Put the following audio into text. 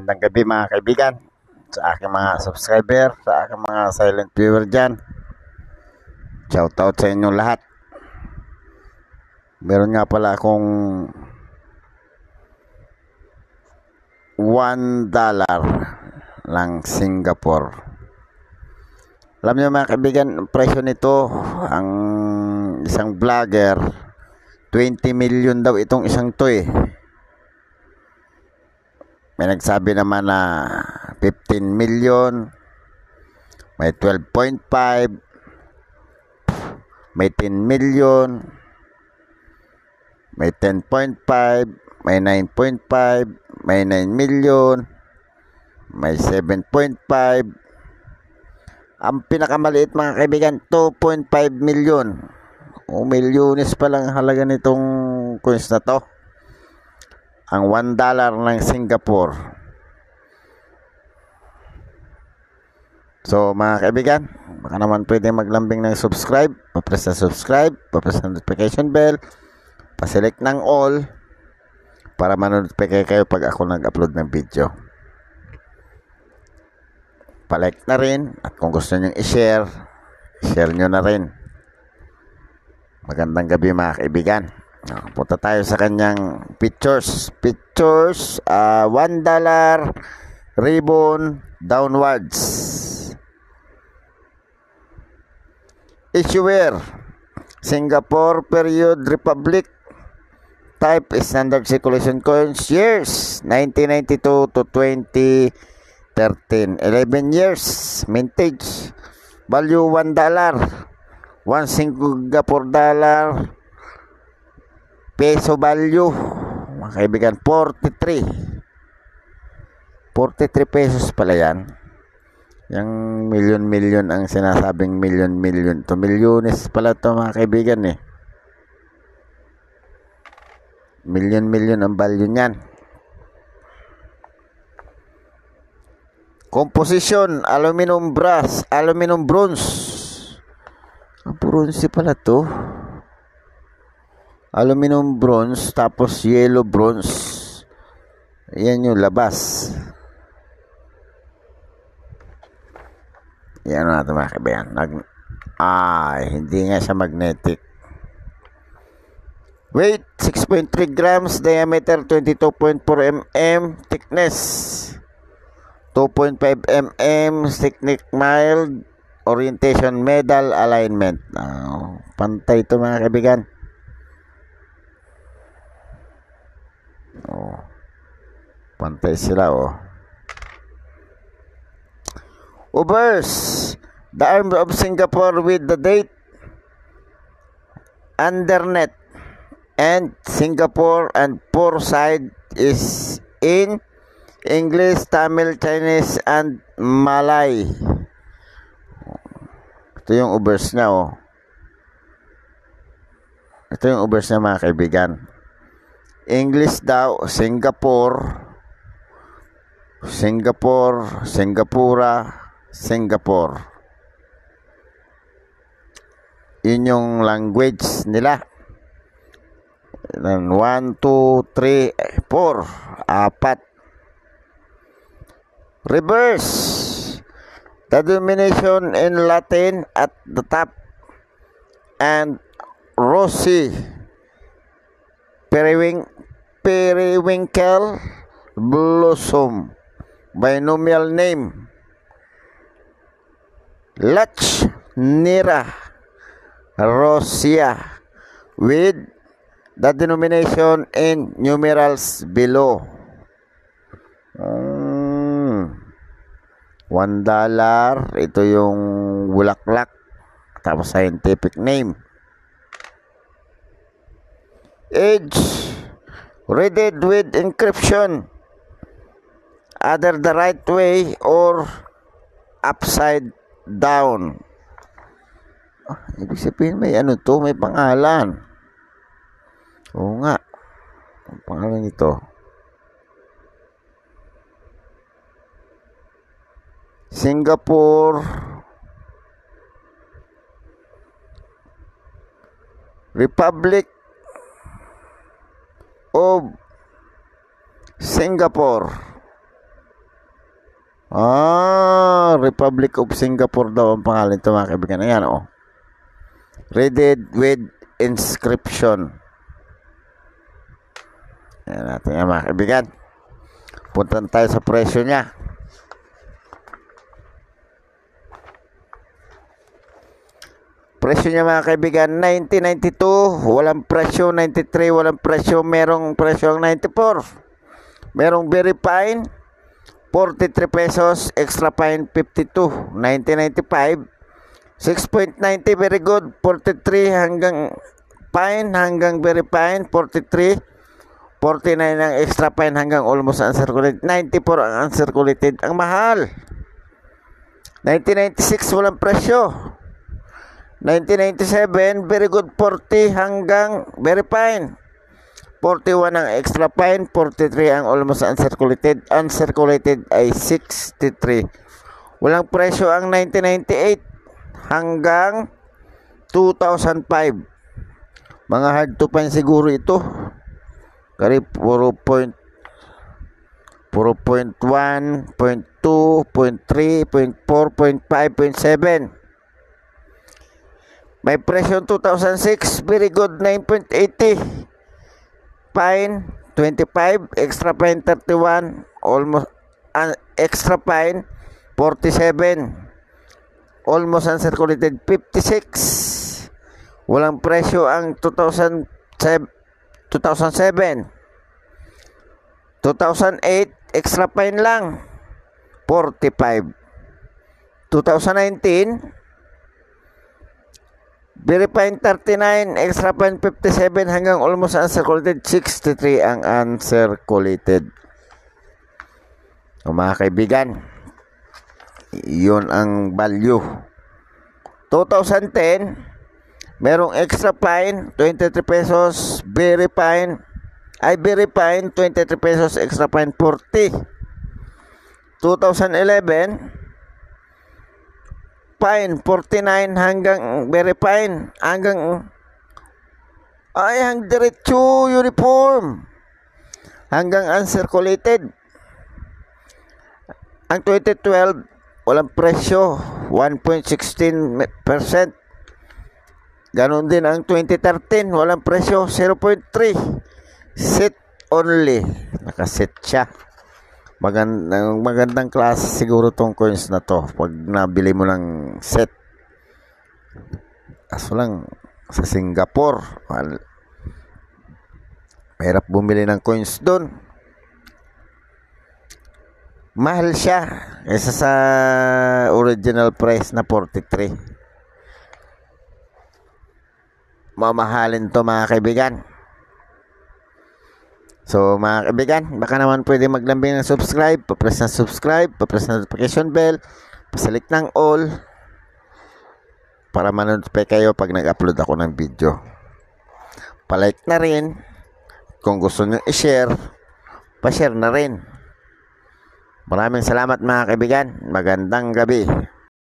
Magandang gabi mga kaibigan, sa aking mga subscriber, sa aking mga silent viewer dyan. Shoutout sa inyong lahat. Meron nga pala akong $1 lang Singapore. Alam niyo mga kaibigan, ang presyo nito, ang isang vlogger, 20 million daw itong isang to eh. May nagsabi naman na 15 million, may 12.5, may 10 million, may 10.5, may 9.5, may 9 million, may 7.5. Ang pinakamaliit mga kaibigan, 2.5 million. O milyones pa lang halaga nitong coins na to. Ang $1 ng Singapore. So mga kaibigan, baka naman pwede maglambing ng subscribe, papress na subscribe, papress na notification bell, paselect ng all para ma-notify kayo pag ako nag-upload ng video. Palike na rin, at kung gusto nyo i-share, share nyo na rin. Magandang gabi mga kaibigan. Punta tayo sa kanyang pictures. $1 ribbon downwards. Issuer Singapore Period Republic. Type Standard Circulation Coins. Years 1992 to 2013. 11 years. Mintage. Value $1. 1 Singapore dollar. Peso value mga kaibigan, 43 pesos pala yan. Yung million ang sinasabing million to milyones pala to mga kaibigan eh. Million ang value nyan. Composition, aluminum brass, aluminum bronze. Bronze pala to. Aluminum bronze, tapos yellow bronze. Yan yung labas. Yan natin mga kaibigan. Hindi nga siya magnetic. Weight 6.3 grams, diameter 22.4 mm, thickness 2.5 mm, thickness mild, orientation medal alignment. Pantay ito mga kaibigan. Pantay sila Obverse, the arm of Singapore with the date, undernet, and Singapore and four side is in English, Tamil, Chinese, and Malay. Ito yung obverse niya Ito yung obverse niya mga kaibigan. English daw, Singapore, Singapura, Singapore. Yun yung language nila. 1, 2, 3, 4. 4. Reverse. The denomination in Latin at the top. And Rossi. Periwinkle blossom. Binomial name. Lachnira Rosia with the denomination in numerals below. $1. Ito yung bulaklak. Tapos scientific name. Age. Read with encryption. Either the right way or upside down. Ibig sabihin may may pangalan. Oo nga. Ang pangalan nito. Singapore Republic of Singapore. Republic of Singapore daw ang pangalan ito mga kaibigan. Ayan Read with inscription. Ayan natin yan mga kaibigan. Punta tayo sa presyo niya. Presyo niya mga kaibigan, 1992, walang presyo, 93, walang presyo, merong presyo ang 94. Merong very fine, 43 pesos, extra fine 52, 1995, 6.90 very good, 43 hanggang fine, hanggang very fine, 43, 49 ang extra fine hanggang almost uncirculated, 94 ang uncirculated, ang mahal. 1996 walang presyo. 1997, very good 40 hanggang very fine. 41 ang extra fine, 43 ang almost uncirculated. Uncirculated ay 63. Walang presyo ang 1998 hanggang 2005. Mga hard to find siguro ito. Kari puro 0.1, 0.2, 0.3, 0.4, 0.5, 0.7. May presyo 2006, very good 9.80. Fine 25, extra fine 31, almost extra fine 47. Almost uncirculated 56. Walang presyo ang 2007. 2008 extra fine lang 45. 2019 very fine 39, extra fine 57 hanggang almost uncirculated 63 ang uncirculated. Mga kaibigan, yun ang value. 2010 merong extra fine 23 pesos, very fine 23 pesos, extra fine 40. 2011 fine 49 hanggang very fine hanggang diretso uniform hanggang uncirculated. Ang 2012 walang presyo 1.16%. Ganon din ang 2013 walang presyo 0.3. Set only, nakaset siya. Magandang klase siguro tong coins na to pag nabili mo ng set. Kaso lang sa Singapore, mahirap bumili ng coins doon. Mahal siya kaysa sa original price na 43. Mamahalin to mga kaibigan. So mga kaibigan, baka naman pwede maglambing ng subscribe, papress ng subscribe, papress ng notification bell, pasalik ng all para ma-notify kayo pag nag-upload ako ng video. Palike na rin, kung gusto nyo i-share, pa-share na rin. Maraming salamat mga kaibigan, magandang gabi.